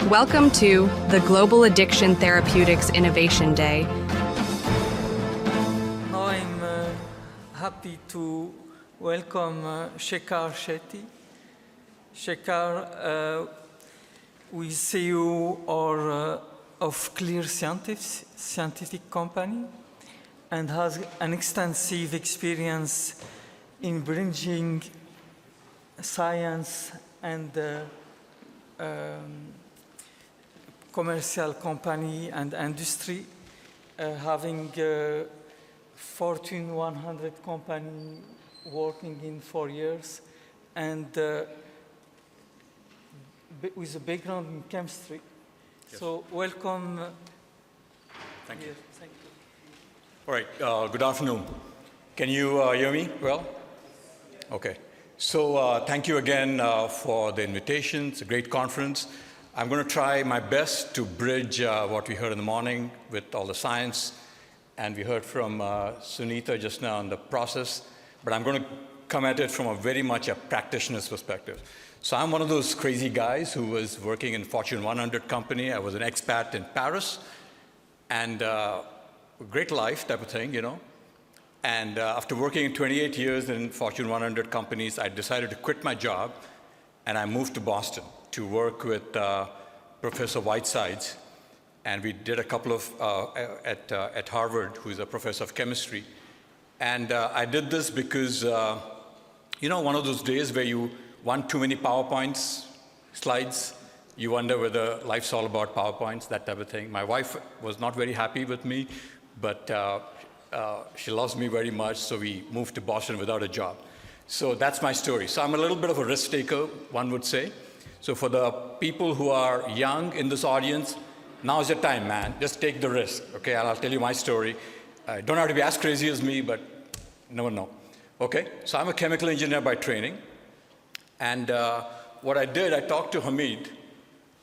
Welcome to the Global Addiction Therapeutics Innovation Day. Now I'm happy to welcome Shekar Shetty. Shekar, we CEO of Clear scientific company, and has an extensive experience in bridging science and commercial company and industry, having Fortune 100 company working in 4 years, and with a background in chemistry. Yes. So welcome. Thank you. Here. Thank you. All right, good afternoon. Can you hear me well? Okay. So thank you again for the invitation. It's a great conference. I'm going to try my best to bridge what we heard in the morning with all the science, and we heard from Sunita just now on the process, but I'm going to come at it from a very much a practitioner's perspective. So I'm one of those crazy guys who was working in Fortune 100 company. I was an expat in Paris, and great life type of thing, you know. And after working 28 years in Fortune 100 companies, I decided to quit my job, and I moved to Boston to work with Professor Whitesides. And we did a couple of at Harvard, who's a professor of chemistry. And I did this because, you know, one of those days where you want too many PowerPoints, slides, you wonder whether life's all about PowerPoints, that type of thing. My wife was not very happy with me, but she loves me very much, so we moved to Boston without a job. So that's my story. So I'm a little bit of a risk taker, one would say. So for the people who are young in this audience, now's your time, man. Just take the risk, okay? And I'll tell you my story. Don't have to be as crazy as me, but never know. Okay, so I'm a chemical engineer by training. And what I did, I talked to Hamid,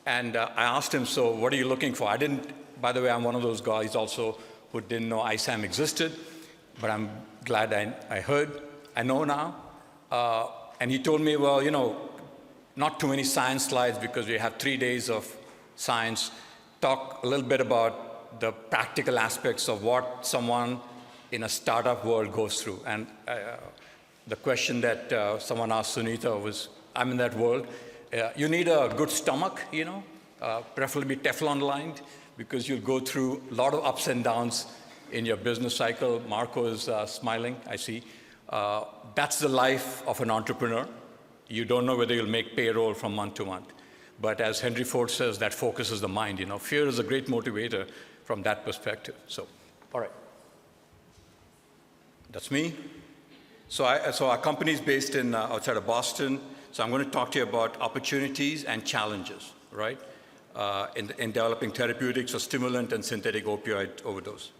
and I asked him, so what are you looking for? I didn't, by the way, I'm one of those guys also who didn't know ISAM existed, but I'm glad I heard. I know now. And he told me, well, you know, not too many science slides because we have 3 days of science. Talk a little bit about the practical aspects of what someone in a startup world goes through. And the question that someone asked Sunita was, I'm in that world. You need a good stomach, you know, preferably Teflon lined, because you'll go through a lot of ups and downs in your business cycle. Marco is smiling, I see. That's the life of an entrepreneur. You don't know whether you'll make payroll from month to month. But as Henry Ford says, that focuses the mind. You know, fear is a great motivator from that perspective. So, all right. That's me. So our company is based in outside of Boston. So I'm going to talk to you about opportunities and challenges, right, in developing therapeutics for stimulant and synthetic opioid overdose.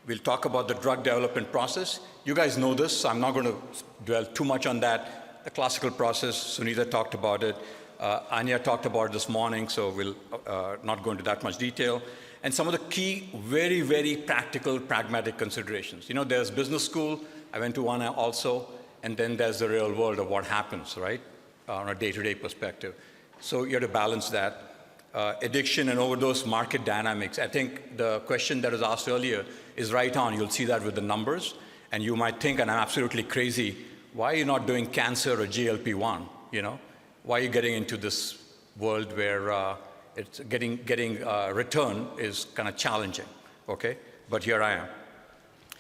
We'll talk about the drug development process. You guys know this, so I'm not going to dwell too much on that. The classical process, Sunita talked about it. Anya talked about it this morning, so we'll not go into that much detail. And some of the key, very, very practical, pragmatic considerations. You know, there's business school. I went to one also. And then there's the real world of what happens, right, on a day-to-day perspective. So you have to balance that. Addiction and overdose market dynamics. I think the question that was asked earlier is right on. You'll see that with the numbers. And you might think, and I'm absolutely crazy, why are you not doing cancer or GLP-1, you know? Why are you getting into this world where it's getting return is kind of challenging, okay? But here I am.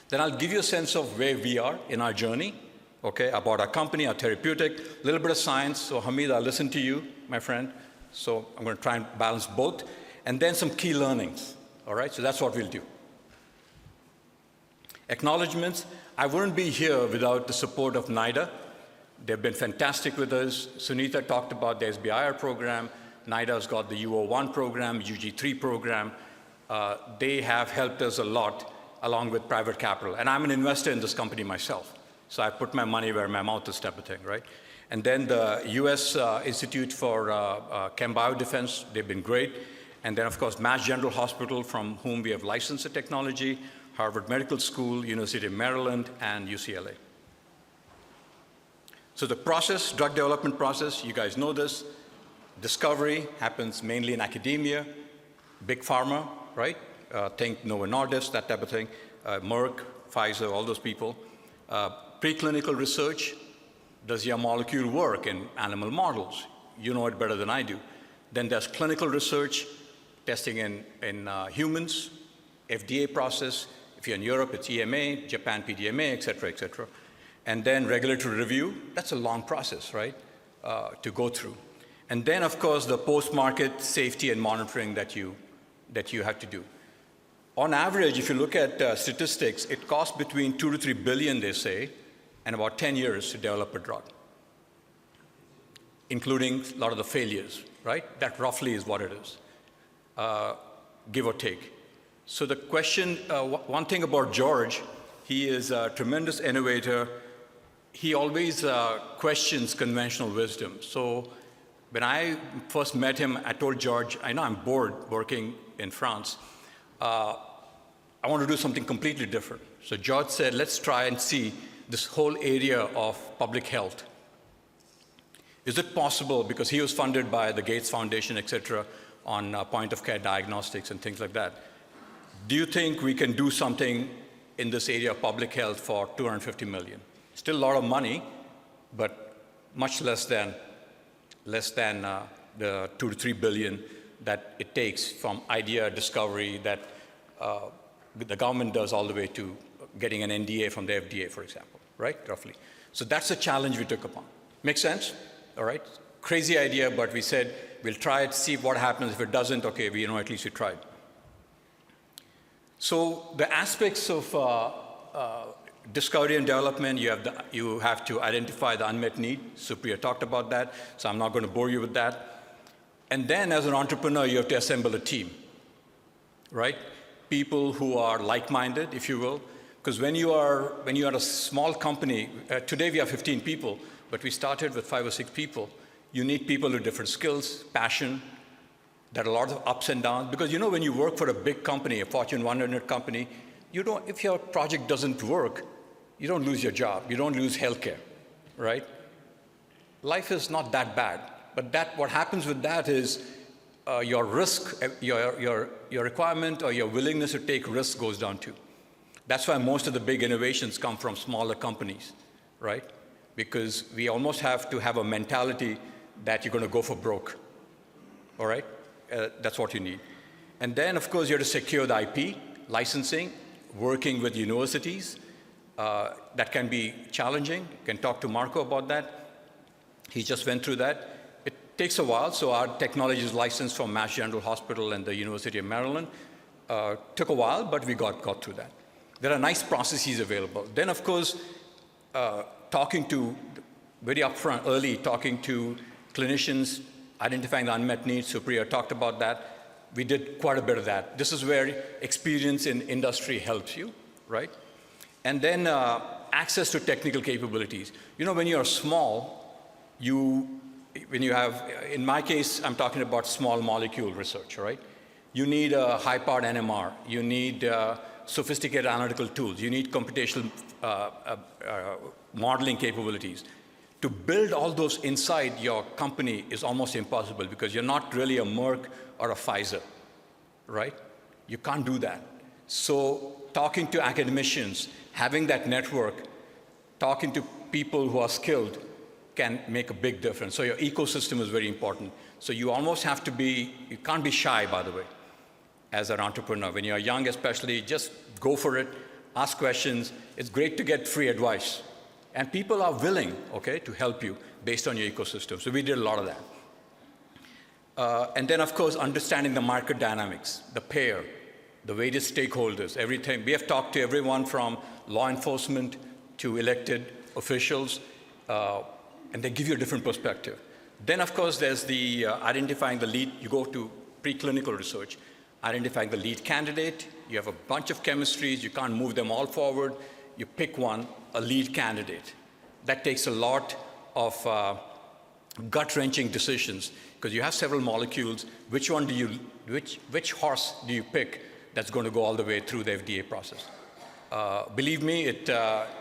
Then I'll give you a sense of where we are in our journey, okay, about our company, our therapeutic, a little bit of science. So Hamid, I'll listen to you, my friend. So I'm going to try and balance both. And then some key learnings, all right? So that's what we'll do. Acknowledgements. I wouldn't be here without the support of NIDA. They've been fantastic with us. Sunita talked about the SBIR program. NIDA's got the UO1 program, UG3 program. They have helped us a lot along with private capital. And I'm an investor in this company myself. So I put my money where my mouth is type of thing, right? And then the US Institute for Chem Biodefense, they've been great. And then, of course, Mass General Hospital, from whom we have licensed the technology, Harvard Medical School, University of Maryland, and UCLA. So the process, drug development process, you guys know this. Discovery happens mainly in academia, big pharma, right? Think Novo Nordisk, that type of thing, Merck, Pfizer, all those people. Preclinical research, does your molecule work in animal models? You know it better than I do. Then there's clinical research, testing in humans, FDA process. If you're in Europe, it's EMA, Japan PDMA, et cetera, et cetera. And then regulatory review, that's a long process, right, to go through. And then, of course, the post-market safety and monitoring that you have to do. On average, if you look at statistics, it costs between 2 to 3 billion, they say, and about 10 years to develop a drug, including a lot of the failures, right? That roughly is what it is, give or take. So the question, one thing about George, he is a tremendous innovator. He always questions conventional wisdom. So when I first met him, I told George, I know I'm bored working in France. I want to do something completely different. So George said, let's try and see this whole area of public health. Is it possible, because he was funded by the Gates Foundation, et cetera, on point-of-care diagnostics and things like that. Do you think we can do something in this area of public health for 250 million? Still a lot of money, but much less than the 2 to 3 billion that it takes from idea discovery that the government does all the way to getting an NDA from the FDA, for example, right, roughly. So that's a challenge we took upon. Make sense? All right? Crazy idea, but we said, we'll try it, see what happens. If it doesn't, okay, we at least we tried. So the aspects of discovery and development, you have to identify the unmet need. Supriya talked about that, so I'm not going to bore you with that. And then as an entrepreneur, you have to assemble a team, right? People who are like-minded, if you will. Because when you are a small company, today we have 15 people, but we started with 5 or 6 people. You need people with different skills, passion. There are a lot of ups and downs. Because you know, when you work for a big company, a Fortune 100 company, if your project doesn't work, you don't lose your job. You don't lose healthcare, right? Life is not that bad. But what happens with that is your risk, your requirement or your willingness to take risks goes down too. That's why most of the big innovations come from smaller companies, right? Because we almost have to have a mentality that you're going to go for broke, all right? That's what you need. And then, of course, you have to secure the IP, licensing, working with universities. That can be challenging. You can talk to Marco about that. He just went through that. It takes a while, so our technology is licensed from Mass General Hospital and the University of Maryland. Took a while, but we got through that. There are nice processes available. Then, of course, talking to, very upfront, early, talking to clinicians, identifying the unmet needs. Supriya talked about that. We did quite a bit of that. This is where experience in industry helps you, right? And then access to technical capabilities. You know, when you are small, when you have, in my case, I'm talking about small molecule research, right? You need a high-powered NMR. You need sophisticated analytical tools. You need computational modeling capabilities. To build all those inside your company is almost impossible because you're not really a Merck or a Pfizer, right? You can't do that. So talking to academicians, having that network, talking to people who are skilled can make a big difference. So your ecosystem is very important. So you almost have to be, you can't be shy, by the way, as an entrepreneur. When you're young especially, just go for it, ask questions. It's great to get free advice. And people are willing, okay, to help you based on your ecosystem. So we did a lot of that. And then, of course, understanding the market dynamics, the payer, the various stakeholders, everything. We have talked to everyone from law enforcement to elected officials, and they give you a different perspective. Then, of course, there's the identifying the lead. You go to preclinical research, identifying the lead candidate. You have a bunch of chemistries. You can't move them all forward. You pick one, a lead candidate. That takes a lot of gut-wrenching decisions because you have several molecules. Which one do you, which horse do you pick that's going to go all the way through the FDA process? Believe me,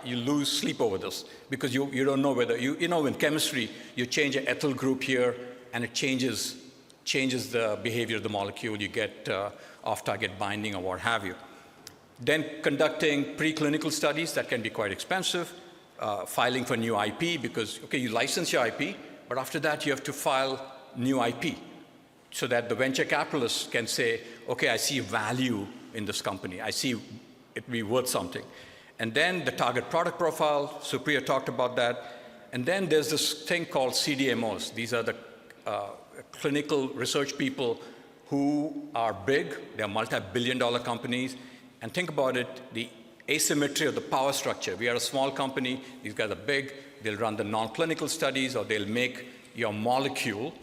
you lose sleep over this because you don't know whether, you know, in chemistry, you change an ethyl group here and it changes the behavior of the molecule. You get off-target binding or what have you. Then conducting preclinical studies that can be quite expensive, filing for new IP because, okay, you license your IP, but after that you have to file new IP so that the venture capitalists can say, okay, I see value in this company. I see it be worth something. And then the target product profile, Supriya talked about that. And then there's this thing called CDMOs. These are the clinical research people who are big. They're multi-billion-dollar companies. And think about it, the asymmetry of the power structure. We are a small company. These guys are big. They'll run the non-clinical studies, or they'll make your molecule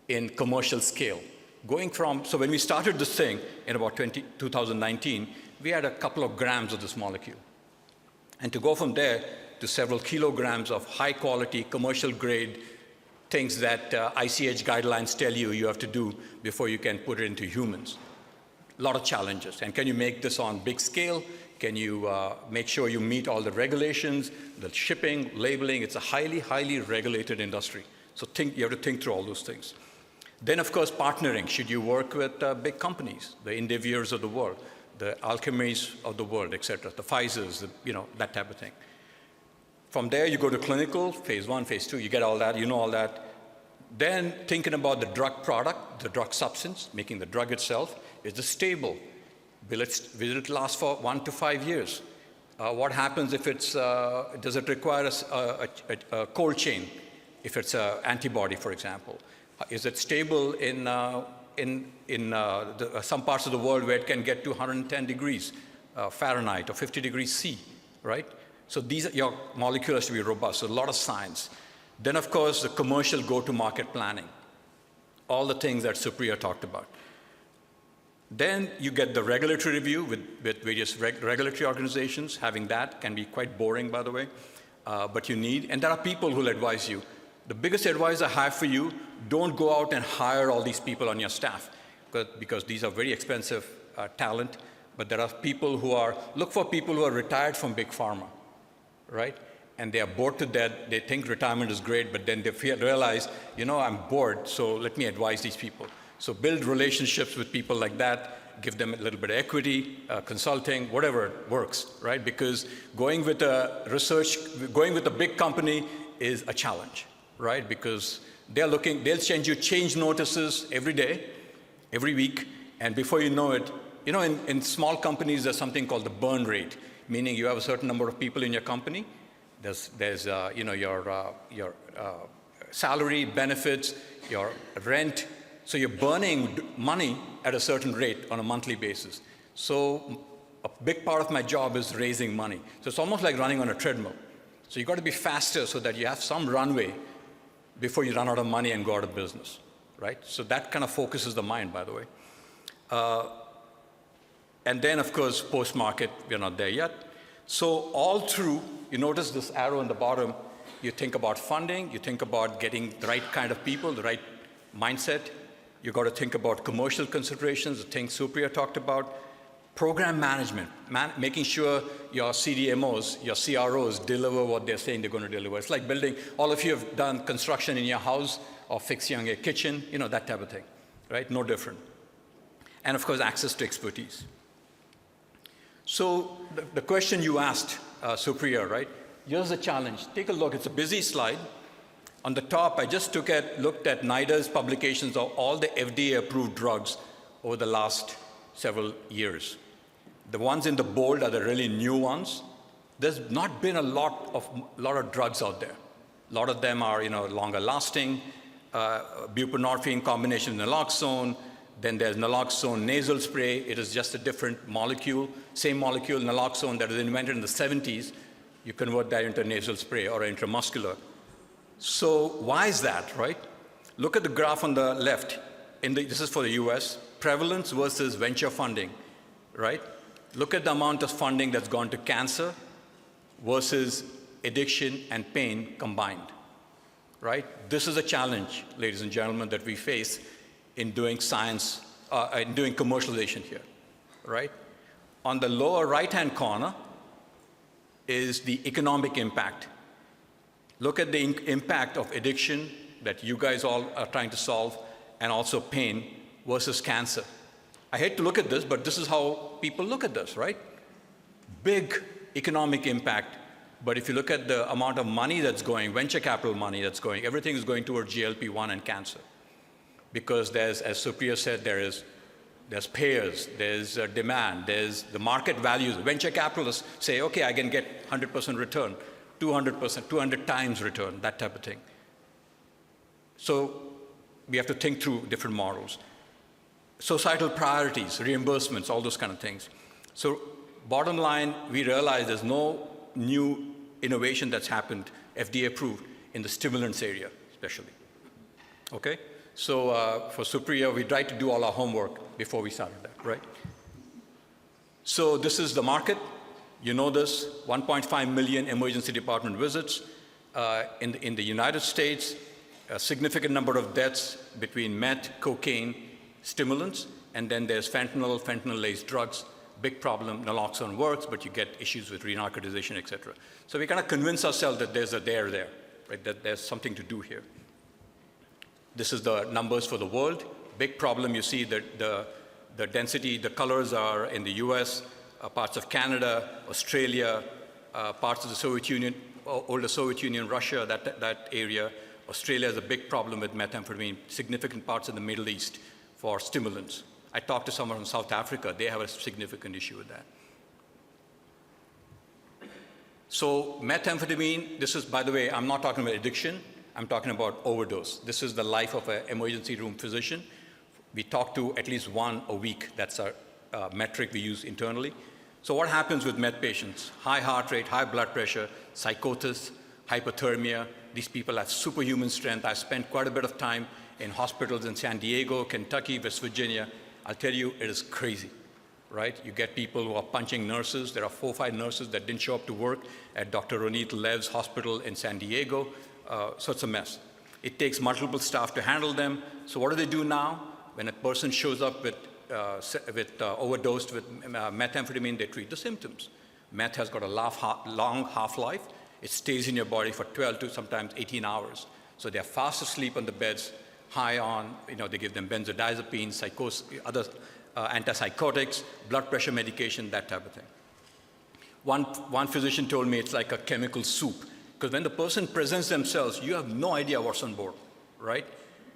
in commercial scale. So when we started this thing in about 2019, we had a couple of grams of this molecule. And to go from there to several kilograms of high-quality, commercial-grade things that ICH guidelines tell you have to do before you can put it into humans. A lot of challenges. And can you make this on big scale? Can you make sure you meet all the regulations, the shipping, labeling? It's a highly, highly regulated industry. So you have to think through all those things. Then, of course, partnering. Should you work with big companies, the Indiviors of the world, the Alchemies of the world, et cetera, the Pfizers, that type of thing. From there, you go to clinical, phase 1, phase 2, you get all that, you know all that. Then thinking about the drug product, the drug substance, making the drug itself, is it stable? Will it last for 1 to 5 years? What happens if does it require a cold chain, if it's an antibody, for example? Is it stable in some parts of the world where it can get to 110 degrees Fahrenheit or 50 degrees C, right? So your molecule has to be robust, so a lot of science. Then, of course, the commercial go-to-market planning, all the things that Supriya talked about. Then you get the regulatory review with various regulatory organizations. Having that can be quite boring, by the way, but you need, and there are people who will advise you. The biggest advice I have for you, don't go out and hire all these people on your staff, because these are very expensive talent, but there are people look for people who are retired from big pharma, right? And they are bored to death. They think retirement is great, but then they realize, I'm bored, so let me advise these people. So build relationships with people like that, give them a little bit of equity, consulting, whatever works, right? Because going with a big company is a challenge, right? Because they'll send you change notices every day, every week, and before you know it, in small companies, there's something called the burn rate, meaning you have a certain number of people in your company. There's your salary, benefits, your rent. So you're burning money at a certain rate on a monthly basis. So a big part of my job is raising money. So it's almost like running on a treadmill. So you've got to be faster so that you have some runway before you run out of money and go out of business, right? So that kind of focuses the mind, by the way. And then, of course, post-market, we're not there yet. So all through, you notice this arrow on the bottom, you think about funding, you think about getting the right kind of people, the right mindset. You've got to think about commercial considerations, the things Supriya talked about. Program management, making sure your CDMOs, your CROs deliver what they're saying they're going to deliver. It's like building, all of you have done construction in your house or fixing a kitchen, that type of thing, right? No different. And of course, access to expertise. So the question you asked, Supriya, right? Here's the challenge. Take a look. It's a busy slide. On the top, I just looked at NIDA's publications of all the FDA-approved drugs over the last several years. The ones in the bold are the really new ones. There's not been a lot of drugs out there. A lot of them are, longer lasting. Buprenorphine combination naloxone. Then there's naloxone nasal spray. It is just a different molecule. Same molecule, naloxone, that was invented in the 70s. You convert that into nasal spray or intramuscular. So why is that, right? Look at the graph on the left. This is for the US. Prevalence versus venture funding, right? Look at the amount of funding that's gone to cancer versus addiction and pain combined, right? This is a challenge, ladies and gentlemen, that we face in doing science, in doing commercialization here, right? On the lower right-hand corner is the economic impact. Look at the impact of addiction, that you guys all are trying to solve, and also pain versus cancer. I hate to look at this, but this is how people look at this, right? Big economic impact, but if you look at the amount of money that's going, venture capital money that's going, everything is going toward GLP-1 and cancer. Because there's, as Supriya said, there's payers, there's demand, there's the market values. Venture capitalists say, okay, I can get 100% return, 200%, 200 times return, that type of thing. So we have to think through different models. Societal priorities, reimbursements, all those kind of things. So bottom line, we realize there's no new innovation that's happened, FDA approved, in the stimulants area, especially. Okay? So for Supriya, we tried to do all our homework before we started that, right? So this is the market. You know this, 1.5 million emergency department visits. In the United States, a significant number of deaths between meth, cocaine, stimulants, and then there's fentanyl, fentanyl-laced drugs. Big problem, naloxone works, but you get issues with re-narcotization, et cetera. So we kind of convince ourselves that there's a there there, right? That there's something to do here. This is the numbers for the world. Big problem, you see that the density, the colors are in the US, parts of Canada, Australia, parts of the Soviet Union, older Soviet Union, Russia, that area. Australia has a big problem with methamphetamine, significant parts in the Middle East for stimulants. I talked to someone from South Africa, they have a significant issue with that. So methamphetamine, this is, by the way, I'm not talking about addiction, I'm talking about overdose. This is the life of an emergency room physician. We talk to at least one a week. That's our metric we use internally. So what happens with meth patients? High heart rate, high blood pressure, psychosis, hypothermia. These people have superhuman strength. I've spent quite a bit of time in hospitals in San Diego, Kentucky, West Virginia. I'll tell you, it is crazy, right? You get people who are punching nurses. There are 4 or 5 nurses that didn't show up to work at Dr. Ronit Lev's hospital in San Diego. So it's a mess. It takes multiple staff to handle them. So what do they do now? When a person shows up with overdosed with methamphetamine, they treat the symptoms. Meth has got a long half-life. It stays in your body for 12 to sometimes 18 hours. So they're fast asleep on the beds, high on, they give them benzodiazepines, psychosis, other antipsychotics, blood pressure medication, that type of thing. One physician told me it's like a chemical soup. Because when the person presents themselves, you have no idea what's on board, right?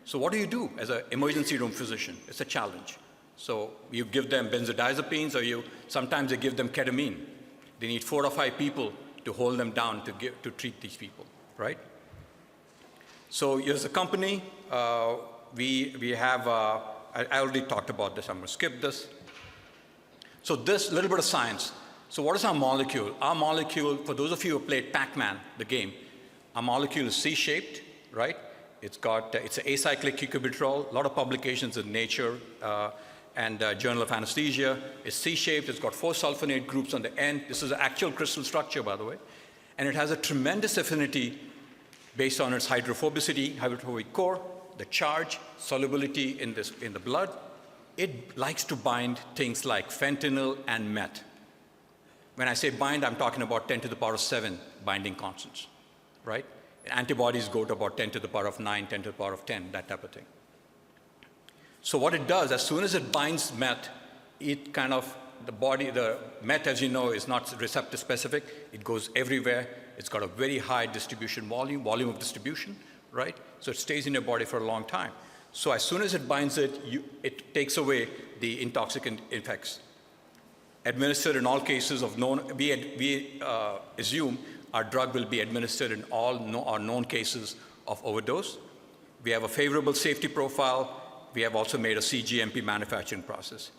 So what do you do as an emergency room physician? It's a challenge. So you give them benzodiazepines, or sometimes they give them ketamine. They need 4 or 5 people to hold them down to treat these people, right? So here's the company. We have, I already talked about this. I'm going to skip this. So this little bit of science. So what is our molecule? Our molecule, for those of you who played Pac-Man, the game, our molecule is C-shaped, right? It's an acyclic cucubitrol, a lot of publications in Nature and Journal of Anesthesia. It's C-shaped, it's got 4 sulfonate groups on the end. This is an actual crystal structure, by the way. And it has a tremendous affinity based on its hydrophobicity, hydrophobic core, the charge, solubility in the blood. It likes to bind things like fentanyl and meth. When I say bind, I'm talking about 10 to the power of 7 binding constants, right? Antibodies go to about 10 to the power of 9, 10 to the power of 10, that type of thing. So what it does, as soon as it binds meth, it kind of, the meth, as you know, is not receptor specific. It goes everywhere. It's got a very high distribution volume of distribution, right? So it stays in your body for a long time. So as soon as it binds it, it takes away the intoxicant effects. Administered in all cases of known, we assume our drug will be administered in all our known cases of overdose. We have a favorable safety profile. We have also made a CGMP manufacturing process.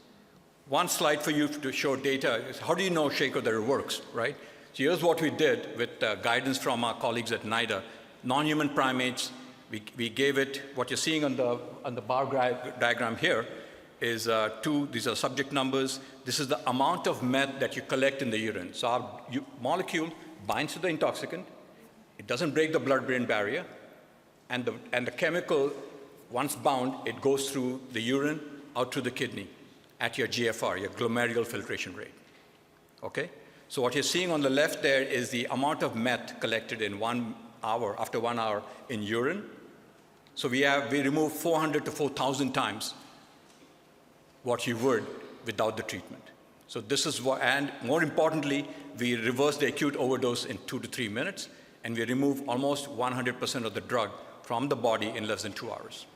One slide for you to show data is how do you know, Shekar, that it works, right? So here's what we did with guidance from our colleagues at NIDA. Non-human primates, we gave it, what you're seeing on the bar diagram here is these are subject numbers. This is the amount of meth that you collect in the urine. So our molecule binds to the intoxicant. It doesn't break the blood-brain barrier. And the chemical, once bound, it goes through the urine, out to the kidney at your GFR, your glomerular filtration rate. Okay? So what you're seeing on the left there is the amount of meth collected in 1 hour, after 1 hour in urine. So we remove 400 to 4,000 times what you would without the treatment. So this is what, and more importantly, we reverse the acute overdose in 2 to 3 minutes, and we remove almost 100% of the drug from the body in less than 2 hours.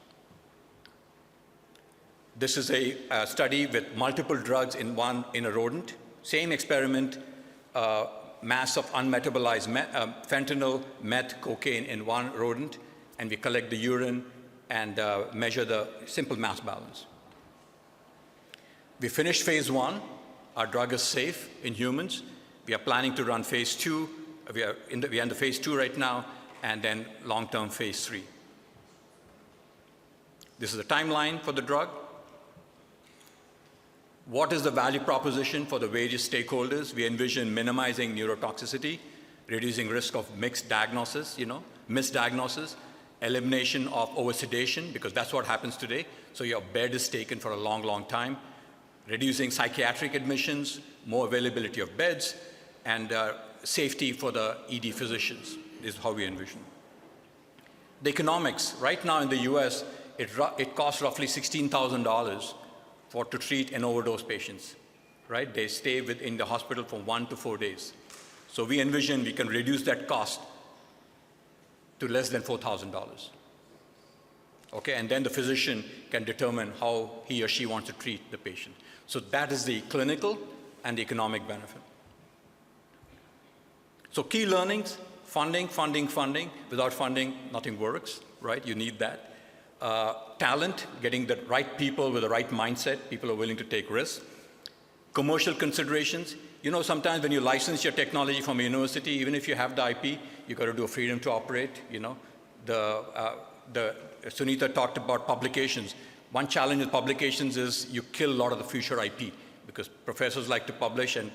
This is a study with multiple drugs in a rodent. Same experiment, mass of unmetabolized fentanyl, meth, cocaine in one rodent, and we collect the urine and measure the simple mass balance. We finished phase 1. Our drug is safe in humans. We are planning to run phase 2. We are in the phase 2 right now, and then long-term phase 3. This is the timeline for the drug. What is the value proposition for the various stakeholders? We envision minimizing neurotoxicity, reducing risk of misdiagnosis, elimination of oversedation, because that's what happens today. So your bed is taken for a long, long time. Reducing psychiatric admissions, more availability of beds, and safety for the ED physicians is how we envision. The economics, right now in the US, it costs roughly $16,000 to treat an overdose patients, right? They stay in the hospital for 1 to 4 days. So we envision we can reduce that cost to less than $4,000. Okay, and then the physician can determine how he or she wants to treat the patient. So that is the clinical and the economic benefit. So key learnings, funding. Without funding, nothing works, right? You need that. Talent, getting the right people with the right mindset, people are willing to take risks. Commercial considerations, sometimes when you license your technology from a university, even if you have the IP, you got to do a freedom to operate, Sunita talked about publications. One challenge with publications is you kill a lot of the future IP because professors like to publish and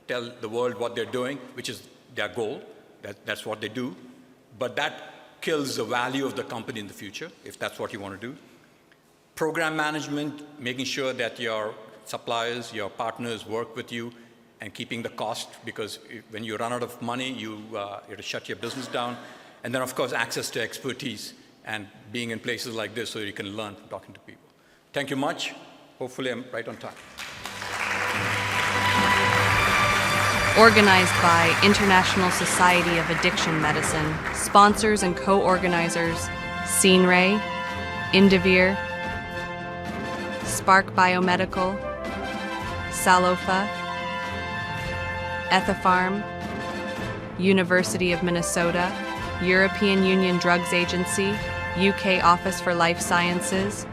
tell the world what they're doing, which is their goal. That's what they do. But that kills the value of the company in the future, if that's what you want to do. Program management, making sure that your suppliers, your partners work with you and keeping the cost, because when you run out of money, you have to shut your business down. And then, of course, access to expertise and being in places like this so you can learn from talking to people. Thank you much. Hopefully, I'm right on time. Organized by International Society of Addiction Medicine, sponsors and co-organizers, Scenray, Indivir, Spark Biomedical, Salofa, Ethifarm, University of Minnesota, European Union Drugs Agency, UK Office for Life Sciences,